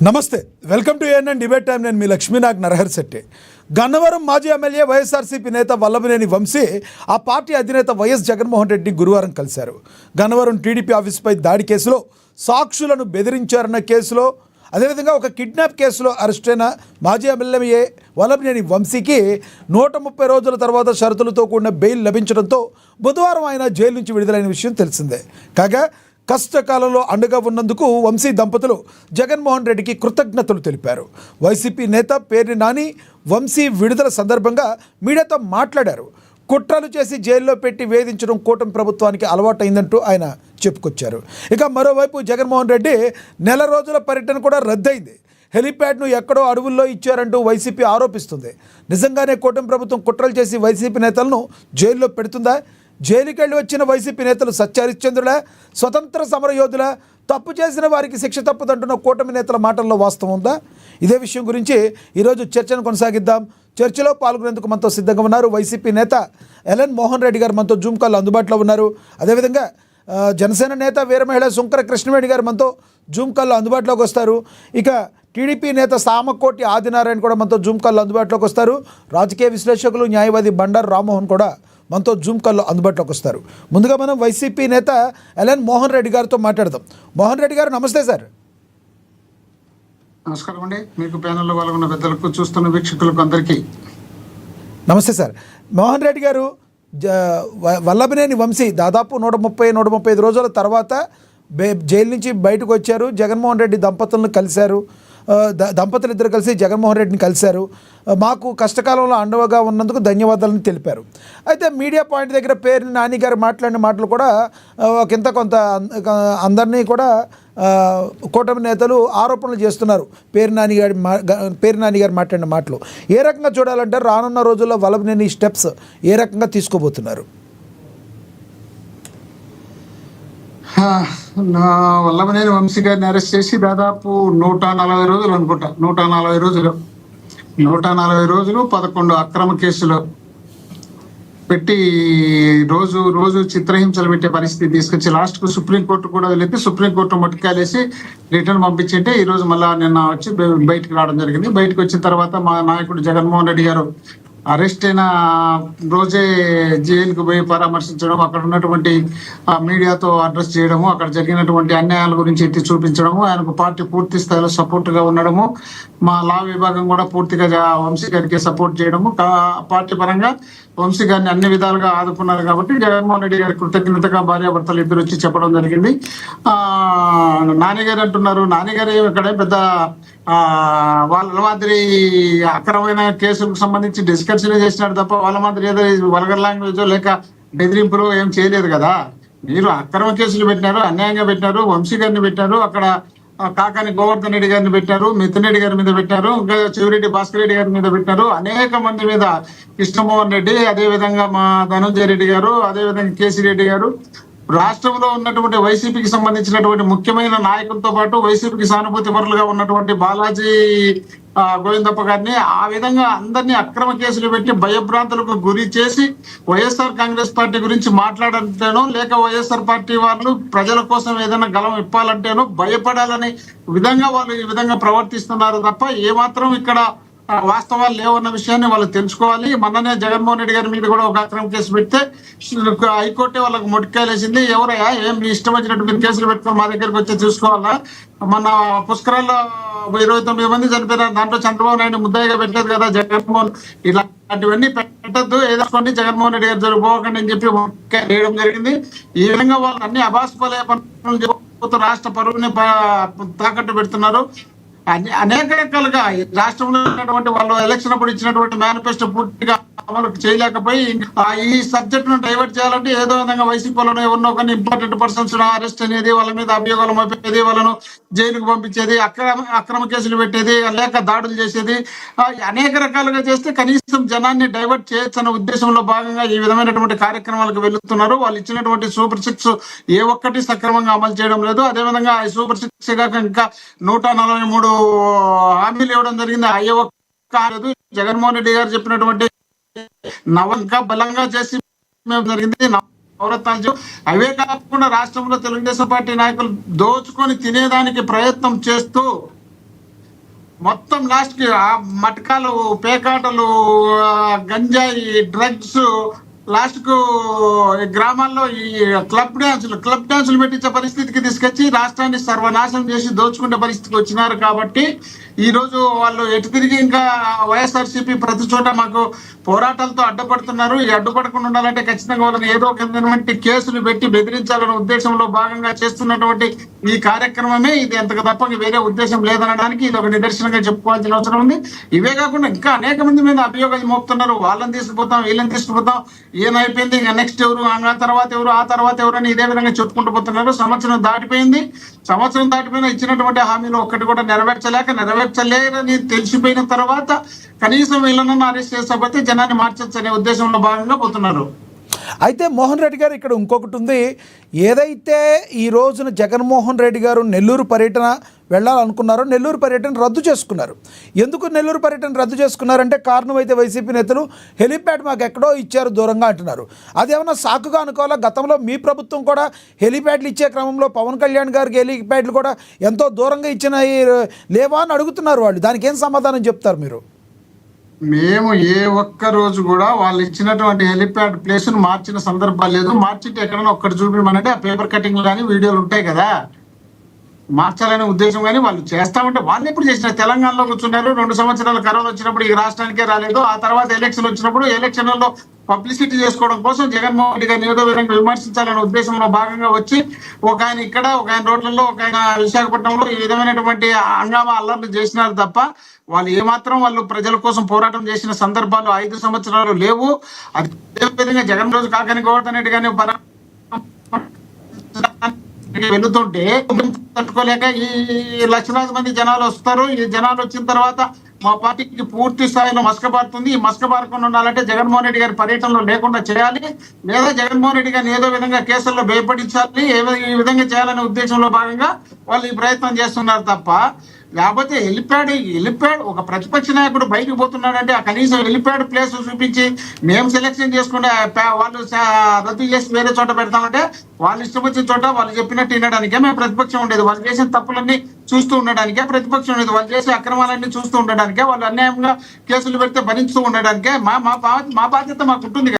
నమస్తే, welcome to ANN debate time. నేను మీ లక్ష్మీనాగ్ నరహర్ శెట్టి. గన్నవరం మాజీ ఎమ్మెల్యే వైఎస్ఆర్సీపీ నేత వల్లభనేని వంశీ ఆ పార్టీ అధినేత వైఎస్ జగన్మోహన్ రెడ్డి గురువారం కలిశారు. గన్నవరం టీడీపీ ఆఫీసుపై దాడి కేసులో, సాక్షులను బెదిరించారన్న కేసులో, అదేవిధంగా ఒక కిడ్నాప్ కేసులో అరెస్టైన మాజీ ఎమ్మెల్యే వల్లభనేని వంశీకి 130 రోజుల తర్వాత షరతులతో కూడిన బెయిల్ లభించడంతో బుధవారం ఆయన జైలు నుంచి విడుదలైన విషయం తెలిసిందే. కాగా కష్టకాలంలో అండగా ఉన్నందుకు వంశీ దంపతులు జగన్మోహన్ రెడ్డికి కృతజ్ఞతలు తెలిపారు. వైసీపీ నేత పేర్ని నాని వంశీ విడుదల సందర్భంగా మీడియాతో మాట్లాడారు. కుట్రలు చేసి జైల్లో పెట్టి వేధించడం కూటమి ప్రభుత్వానికి అలవాటైందంటూ ఆయన చెప్పుకొచ్చారు. ఇక మరోవైపు జగన్మోహన్ రెడ్డి నెల రోజుల పర్యటన కూడా రద్దయింది. హెలిప్యాడ్ను ఎక్కడో అడవుల్లో ఇచ్చారంటూ వైసీపీ ఆరోపిస్తుంది. నిజంగానే కూటమి ప్రభుత్వం కుట్రలు చేసి వైసీపీ నేతలను జైల్లో పెడుతుందా? జైలుకి వెళ్ళి వచ్చిన వైసీపీ నేతలు సత్యహరిశ్చంద్రులా, స్వతంత్ర సమరయోధులా? తప్పు చేసిన వారికి శిక్ష తప్పదంటున్న కూటమి నేతల మాటల్లో వాస్తవం ఉందా? ఇదే విషయం గురించి ఈరోజు చర్చను కొనసాగిద్దాం. చర్చలో పాల్గొనేందుకు మనతో సిద్ధంగా ఉన్నారు వైసీపీ నేత ఎల్ఎన్ మోహన్ రెడ్డి గారు మనతో జూమ్ కాల్లో అందుబాటులో ఉన్నారు. అదేవిధంగా జనసేన నేత వీరమహిళ శుంకర కృష్ణవేణి గారు మనతో జూమ్ కాల్లో అందుబాటులోకి వస్తారు. ఇక టీడీపీ నేత సామకోటి ఆదినారాయణ కూడా మనతో జూమ్ కాల్లో అందుబాటులోకి వస్తారు. రాజకీయ విశ్లేషకులు న్యాయవాది బండారు రామ్మోహన్ కూడా మనతో జూమ్ కాల్లో అందుబాటులోకి వస్తారు. ముందుగా మనం వైసీపీ నేత ఎల్ఎన్ మోహన్ రెడ్డి గారితో మాట్లాడదాం. మోహన్ రెడ్డి గారు నమస్తే సార్. నమస్కారం అండి. మీకు ప్యానెల్లో పాల్గొన్న పెద్దలకు, చూస్తున్న వీక్షకులకు అందరికీ నమస్తే సార్. మోహన్ రెడ్డి గారు, వల్లభనేని వంశీ దాదాపు 135 రోజుల తర్వాత జైలు నుంచి బయటకు వచ్చారు. జగన్మోహన్ రెడ్డి దంపతులను కలిశారు. దంపతులు ఇద్దరు కలిసి జగన్మోహన్ రెడ్డిని కలిశారు. మాకు కష్టకాలంలో అండగా ఉన్నందుకు ధన్యవాదాలను తెలిపారు. అయితే మీడియా పాయింట్ దగ్గర పేర్ని నాని గారు మాట్లాడిన మాటలు కూడా కొంత అందరినీ కూడా కూటమి నేతలు ఆరోపణలు చేస్తున్నారు. పేర్ని నాని గారు మాట్లాడిన మాటలు ఏ రకంగా చూడాలంటే రానున్న రోజుల్లో వల్లభనేని స్టెప్స్ ఏ రకంగా తీసుకోబోతున్నారు? వల్లభనేని వంశీ గారిని అరెస్ట్ చేసి దాదాపు 140 రోజులు అనుకుంటా. 140 రోజులు 11 అక్రమ కేసులు పెట్టి రోజు చిత్రహింసలు పెట్టే పరిస్థితి తీసుకొచ్చి లాస్ట్కు సుప్రీంకోర్టు కూడా వెళ్ళి సుప్రీంకోర్టు మొట్టికాలేసి రిటర్న్ పంపించింటే ఈ రోజు మళ్ళా నిన్న వచ్చి బయటకు రావడం జరిగింది. బయటకు వచ్చిన తర్వాత మా నాయకుడు జగన్మోహన్ రెడ్డి గారు అరెస్ట్ అయిన రోజే జైలుకు పోయి పరామర్శించడం, అక్కడ ఉన్నటువంటి మీడియాతో అడ్రస్ చేయడము, అక్కడ జరిగినటువంటి అన్యాయాల గురించి ఎత్తి చూపించడము, ఆయనకు పార్టీ పూర్తి స్థాయిలో సపోర్ట్ గా ఉండడము, మా లా విభాగం కూడా పూర్తిగా వంశీ గారికి సపోర్ట్ చేయడము, పార్టీ పరంగా వంశీ గారిని అన్ని విధాలుగా ఆదుకున్నారు. కాబట్టి జగన్మోహన్ రెడ్డి గారి కృతజ్ఞతగా భార్యాభర్తలు ఇద్దరు వచ్చి చెప్పడం జరిగింది. నాన్నగారు అంటున్నారు, నాన్నగారు ఇక్కడే పెద్ద వాళ్ళ మాదిరి అక్రమమైన కేసులకు సంబంధించి డిస్కషన్ చేసినాడు తప్ప వాళ్ళ మాదిరి ఏదో వల్గర్ లాంగ్వేజ్ లేక బెదిరింపులు ఏం చేయలేదు కదా. మీరు అక్రమ కేసులు పెట్టినారు, అన్యాయంగా పెట్టినారు, వంశీ గారిని పెట్టారు, అక్కడ కాకాని గోవర్ధన్ రెడ్డి గారిని పెట్టారు, మిథున్ రెడ్డి గారి మీద పెట్టారు, ఇంకా చెవిరెడ్డి భాస్కర్ రెడ్డి గారి మీద పెట్టారు, అనేక మంది మీద, కృష్ణమోహన్ రెడ్డి, అదేవిధంగా మా ధనంజయ రెడ్డి గారు, అదేవిధంగా కేసీ రెడ్డి గారు, రాష్ట్రంలో ఉన్నటువంటి వైసీపీకి సంబంధించినటువంటి ముఖ్యమైన నాయకులతో పాటు వైసీపీకి సానుభూతి పరులుగా ఉన్నటువంటి బాలాజీ గోవిందప్ప గారిని ఆ విధంగా అందరినీ అక్రమ కేసులు పెట్టి భయభ్రాంతులకు గురి చేసి వైఎస్ఆర్ కాంగ్రెస్ పార్టీ గురించి మాట్లాడాలంటేనో లేక వైఎస్ఆర్ పార్టీ వాళ్ళు ప్రజల కోసం ఏదైనా గలం ఇప్పాలంటేనో భయపడాలని విధంగా వాళ్ళు ఈ విధంగా ప్రవర్తిస్తున్నారు తప్ప ఏమాత్రం ఇక్కడ వాస్తవాలు లేవన్న విషయాన్ని వాళ్ళు తెలుసుకోవాలి. మొన్ననే జగన్మోహన్ రెడ్డి గారి మీద కూడా ఒక అక్రమ కేసు పెడితే హైకోర్టే వాళ్ళకి మొట్టికాయలేసింది. ఎవరయ్యా ఏం ఇష్టం వచ్చినట్టు మీరు కేసులు పెట్టుకొని మా దగ్గరికి వచ్చి చూసుకోవాలా? మన పుష్కరాల్లో 29 మంది చనిపోయినారు, దాంట్లో చంద్రబాబు నాయుడు ముద్దాయిగా పెట్టలేదు కదా జగన్మోహన్. ఇలాంటివన్నీ పెట్టద్దు, ఏదోని జగన్మోహన్ రెడ్డి గారు జరిగిపోకండి అని చెప్పి వేయడం జరిగింది. ఈ విధంగా వాళ్ళు అన్ని అభాస్పలే పనులు చెబుతూ రాష్ట్ర పరువుని తాకట్టు పెడుతున్నారు. అనేక రకాలుగా రాష్ట్రంలో ఉన్నటువంటి వాళ్ళు ఎలక్షన్ అప్పుడు ఇచ్చినటువంటి మేనిఫెస్టో పూర్తిగా అమలు చేయలేకపోయి ఈ సబ్జెక్ట్ ను డైవర్ట్ చేయాలంటే ఏదో విధంగా వైసీపీలోనే ఎవరినో కొన్ని ఇంపార్టెంట్ పర్సన్స్ అరెస్ట్ అనేది, వాళ్ళ మీద అభియోగాలు మోపేది, వాళ్ళను జైలుకు పంపించేది, అక్రమ కేసులు పెట్టేది, లేక దాడులు చేసేది, అనేక రకాలుగా చేస్తే కనీసం జనాన్ని డైవర్ట్ చేయొచ్చు అన్న ఉద్దేశంలో భాగంగా ఈ విధమైనటువంటి కార్యక్రమాలకు వెళ్తున్నారు. వాళ్ళు ఇచ్చినటువంటి సూపర్ 6 ఏ ఒక్కటి సక్రమంగా అమలు చేయడం లేదు. అదేవిధంగా ఈ సూపర్ 6 కాక ఇంకా 143 హామీలు ఇవ్వడం జరిగింది. అయ్యే ఒక్క జగన్మోహన్ రెడ్డి గారు చెప్పినటువంటి ఇంకా బలంగా చేసి జరిగింది. నవరత్నాలు అవే కాకుండా రాష్ట్రంలో తెలుగుదేశం పార్టీ నాయకులు దోచుకొని తినేదానికి ప్రయత్నం చేస్తూ మొత్తం లాస్ట్ కి ఆ మటకాలు, పేకాటలు, గంజాయి, డ్రగ్స్, లాస్ట్ కు ఈ గ్రామాల్లో ఈ క్లబ్ డాన్సులు పెట్టించే పరిస్థితికి తీసుకొచ్చి రాష్ట్రాన్ని సర్వనాశనం చేసి దోచుకునే పరిస్థితికి వచ్చినారు. కాబట్టి ఈ రోజు వాళ్ళు ఎటు తిరిగి ఇంకా వైఎస్ఆర్సీపీ ప్రతి చోట మాకు పోరాటాలతో అడ్డుపడుతున్నారు. ఈ అడ్డుపడకుండా ఉండాలంటే ఖచ్చితంగా వాళ్ళని ఏదో ఒక విధమైనటువంటి కేసులు పెట్టి బెదిరించాలనే ఉద్దేశంలో భాగంగా చేస్తున్నటువంటి ఈ కార్యక్రమమే ఇది. అంతకు తప్ప వేరే ఉద్దేశం లేదనడానికి ఇది ఒక నిదర్శనంగా చెప్పుకోవాల్సిన అవసరం ఉంది. ఇవే కాకుండా ఇంకా అనేక మంది మీద అభియోగాలు మోపుతున్నారు. వాళ్ళని తీసుకుపోతాం, వీళ్ళని తీసుకుపోతాం, ఏమైపోయింది ఇంకా నెక్స్ట్ ఎవరు, ఆ తర్వాత ఎవరు అని ఇదే విధంగా చెప్పుకుంటూ పోతున్నారు. సంవత్సరం దాటిపోయిన ఇచ్చినటువంటి హామీలు ఒక్కటి కూడా నెరవేర్చలేరని తెలిసిపోయిన తర్వాత కనీసం వీళ్ళను అరెస్ట్ చేసకపోతే జనాన్ని మార్చొచ్చు అనే ఉద్దేశంలో భాగంగా పోతున్నారు. అయితే మోహన్ రెడ్డి గారు ఇక్కడ ఇంకొకటి ఉంది. ఏదైతే ఈ రోజున జగన్మోహన్ రెడ్డి గారు నెల్లూరు పర్యటన వెళ్ళాలనుకున్నారో నెల్లూరు పర్యటన రద్దు చేసుకున్నారు. ఎందుకు నెల్లూరు పర్యటన రద్దు చేసుకున్నారంటే కారణం అయితే వైసీపీ నేతలు హెలీప్యాడ్ మాకు ఎక్కడో ఇచ్చారు దూరంగా అంటున్నారు. అదేమన్నా సాకుగా అనుకోవాలా? గతంలో మీ ప్రభుత్వం కూడా హెలీప్యాడ్లు ఇచ్చే క్రమంలో పవన్ కళ్యాణ్ గారికి హెలీప్యాడ్లు కూడా ఎంతో దూరంగా ఇచ్చినాయి లేవా అని అడుగుతున్నారు వాళ్ళు. దానికి ఏం సమాధానం చెప్తారు మీరు? మేము ఏ ఒక్క రోజు కూడా వాళ్ళు ఇచ్చినటువంటి హెలిప్యాడ్ ప్లేస్ ను మార్చిన సందర్భాలు లేదు. మార్చితే ఎక్కడైనా ఒక్కటి చూపించమంటే ఆ పేపర్ కటింగ్ కానీ వీడియోలు ఉంటాయి కదా, మార్చాలనే ఉద్దేశం. కానీ వాళ్ళు చేస్తామంటే వాళ్ళు ఎప్పుడు చేసిన తెలంగాణలో కూర్చున్నారు. 2 సంవత్సరాలు కరోనా వచ్చినప్పుడు ఈ రాష్ట్రానికే రాలేదు. ఆ తర్వాత ఎలక్షన్ వచ్చినప్పుడు ఎలక్షన్లలో పబ్లిసిటీ చేసుకోవడం కోసం జగన్మోహన్ రెడ్డి గారిని ఏదో విధంగా విమర్శించాలనే ఉద్దేశంలో భాగంగా వచ్చి ఒక ఆయన ఇక్కడ, ఒక ఆయన రోడ్లలో, ఒక ఆయన విశాఖపట్నంలో ఈ విధమైనటువంటి హంగామా అల్లర్లు చేసినారు తప్ప వాళ్ళు ఏమాత్రం వాళ్ళు ప్రజల కోసం పోరాటం చేసిన సందర్భాలు 5 సంవత్సరాలు లేవు. అదే విధంగా జగన్ రోజు కాకని గోవర్ధన్ రెడ్డి గారిని వెళుతుంటే తట్టుకోలేక ఈ లక్షలాది మంది జనాలు వస్తారు. ఈ జనాలు వచ్చిన తర్వాత మా పార్టీకి పూర్తి స్థాయిలో మసకబారుతుంది. ఈ మసకబారకుండా ఉండాలంటే జగన్మోహన్ రెడ్డి గారి పర్యటనలో లేకుండా చేయాలి, లేదా జగన్మోహన్ రెడ్డి గారిని ఏదో విధంగా కేసుల్లో భయపడించాలి, ఈ విధంగా చేయాలనే ఉద్దేశంలో భాగంగా వాళ్ళు ఈ ప్రయత్నం చేస్తున్నారు తప్ప లేకపోతే హెలిప్యాడ్ ఒక ప్రతిపక్ష నాయకుడు బయటకు పోతున్నాడంటే ఆ కనీసం హెలిప్యాడ్ ప్లేస్ చూపించి మేము సెలెక్షన్ చేసుకుంటే వాళ్ళు రద్దు చేసి వేరే చోట పెడతామంటే వాళ్ళు ఇష్టం వచ్చిన చోట వాళ్ళు చెప్పినట్టు వినడానికే మేము ప్రతిపక్షం ఉండేది. వాళ్ళు చేసిన తప్పులన్నీ చూస్తూ ఉండడానికే ప్రతిపక్షం ఉండేది. వాళ్ళు చేసే అక్రమాలన్నీ చూస్తూ ఉండడానికే, వాళ్ళు అన్యాయంగా కేసులు పెడితే భరించుతూ ఉండడానికే మా బాధ్యత మాకు ఉంటుంది.